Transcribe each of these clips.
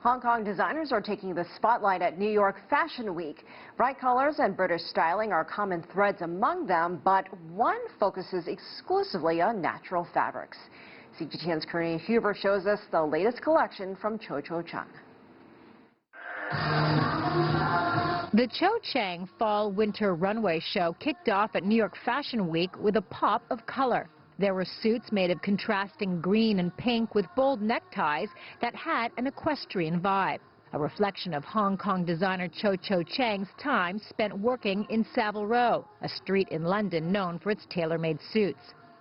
Hong Kong designers are taking the spotlight at New York Fashion Week. Bright colors and British styling are common threads among them, but one focuses exclusively on natural fabrics. CGTN's Karina Huber shows us the latest collection from Cho Chang. The Cho Chang Fall-Winter Runway Show kicked off at New York Fashion Week with a pop of color. There were suits made of contrasting green and pink with bold neckties that had an equestrian vibe, a reflection of Hong Kong designer Cho Chang's time spent working in Savile Row, a street in London known for its tailor-made suits.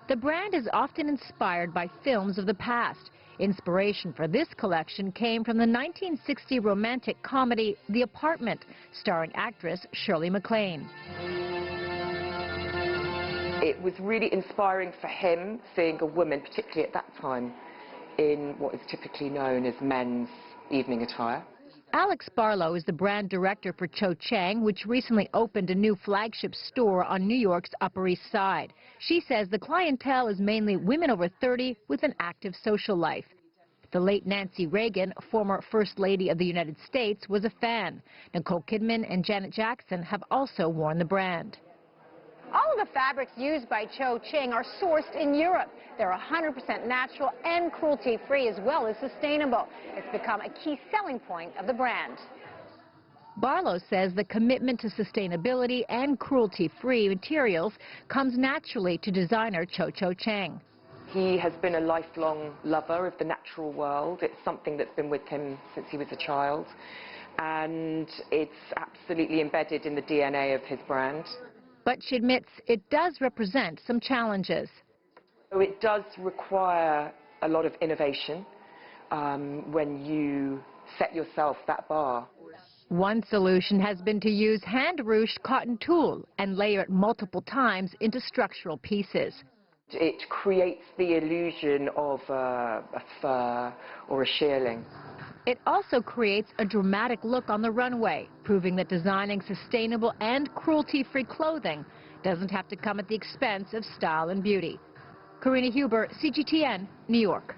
The brand is often inspired by films of the past. Inspiration for this collection came from the 1960 romantic comedy The Apartment, starring actress Shirley MacLaine. It was really inspiring for him, seeing a woman, particularly at that time, in what is typically known as men's evening attire. Alex Barlow is the brand director for Cho Chang, which recently opened a new flagship store on New York's Upper East Side. She says the clientele is mainly women over 30 with an active social life. The late Nancy Reagan, former First Lady of the United States, was a fan. Nicole Kidman and Janet Jackson have also worn the brand. All of the fabrics used by Cho Chang are sourced in Europe. They're 100% natural and cruelty-free as well as sustainable. It's become a key selling point of the brand. Barlow says the commitment to sustainability and cruelty-free materials comes naturally to designer Cho Chang. He has been a lifelong lover of the natural world. It's something that's been with him since he was a child, and it's absolutely embedded in the DNA of his brand. But she admits it does represent some challenges. So it does require a lot of innovation when you set yourself that bar. One solution has been to use hand-ruched cotton tulle and layer it multiple times into structural pieces. It creates the illusion of a fur or a shearling. It also creates a dramatic look on the runway, proving that designing sustainable and cruelty-free clothing doesn't have to come at the expense of style and beauty. Karina Huber, CGTN, New York.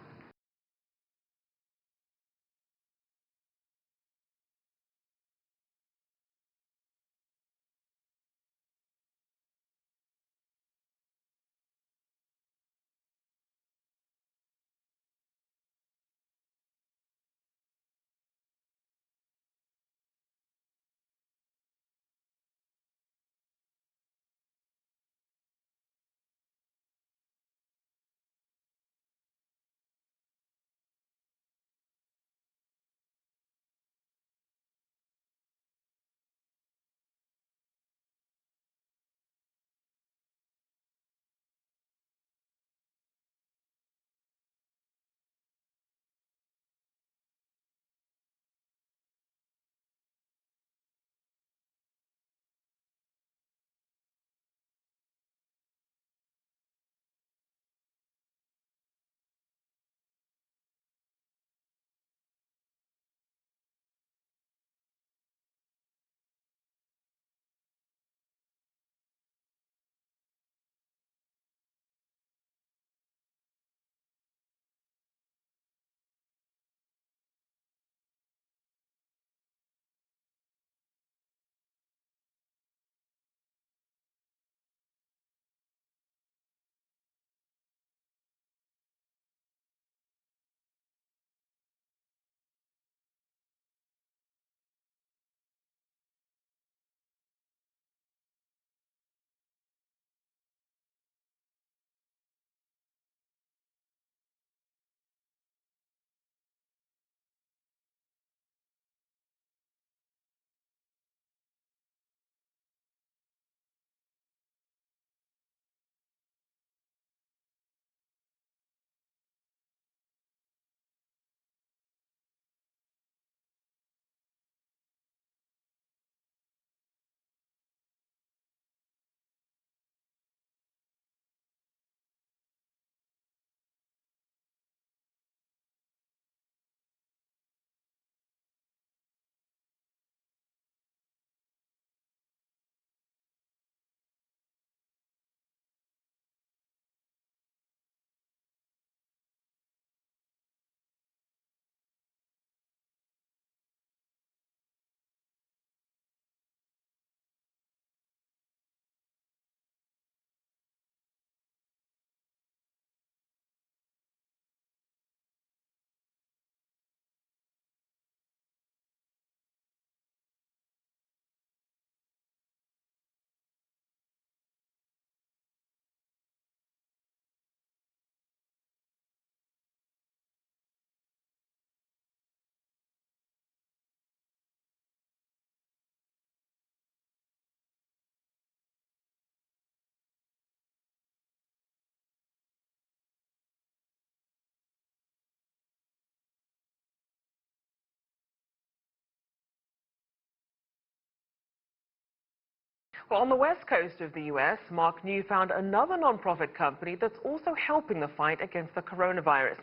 Well, on the west coast of the U.S., Mark New found another nonprofit company that's also helping the fight against the coronavirus.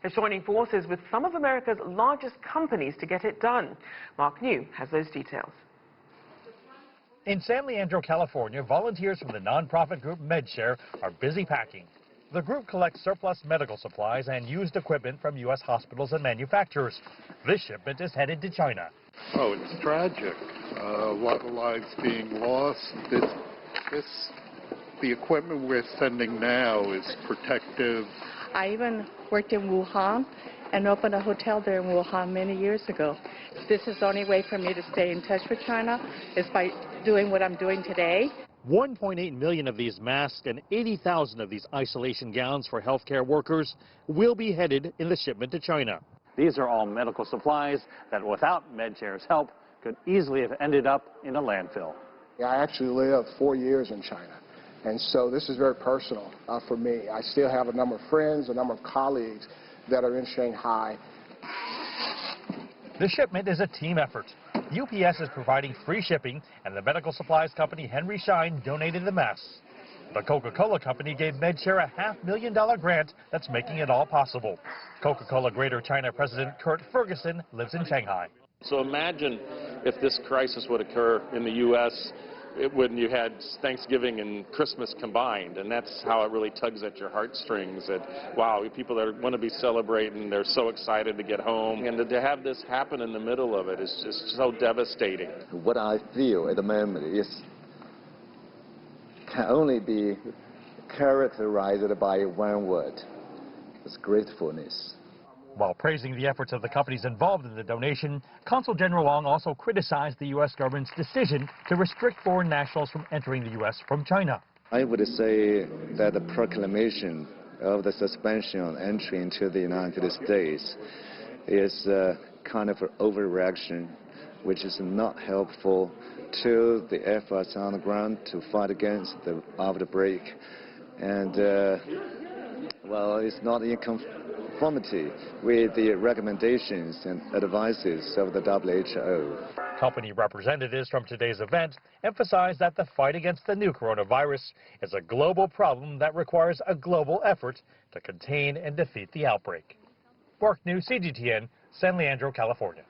It's joining forces with some of America's largest companies to get it done. Mark New has those details. In San Leandro, California, volunteers from the nonprofit group MedShare are busy packing. The group collects surplus medical supplies and used equipment from U.S. hospitals and manufacturers. This shipment is headed to China. Oh, it's tragic. A lot of lives being lost. The equipment we're sending now is protective. I even worked in Wuhan and opened a hotel there in Wuhan many years ago. This is the only way for me to stay in touch with China is by doing what I'm doing today. 1.8 million of these masks and 80,000 of these isolation gowns for healthcare workers will be headed in the shipment to China. These are all medical supplies that without MedShare's help could easily have ended up in a landfill. I actually lived 4 years in China, and so this is very personal for me. I still have a number of friends, a number of colleagues that are in Shanghai. The shipment is a team effort. UPS is providing free shipping, and the medical supplies company Henry Schein donated the masks. The Coca-Cola company gave MedShare a $500,000 grant that's making it all possible. Coca-Cola Greater China President Kurt Ferguson lives in Shanghai. So imagine if this crisis would occur in the U.S. When you had Thanksgiving and Christmas combined, and that's how it really tugs at your heartstrings. That, wow, people that want to be celebrating, they're so excited to get home, and to have this happen in the middle of it is just so devastating. What I feel at the moment can only be characterized by one word. It's gratefulness. While praising the efforts of the companies involved in the donation, Consul General Wong also criticized the U.S. government's decision to restrict foreign nationals from entering the U.S. from China. I would say that the proclamation of the suspension on entry into the United States is kind of an overreaction, which is not helpful to the efforts on the ground to fight against the outbreak. And, well, it's not in conformity with the recommendations and advices of the WHO. Company representatives from today's event emphasized that the fight against the new coronavirus is a global problem that requires a global effort to contain and defeat the outbreak. Mark New, CGTN, San Leandro, California.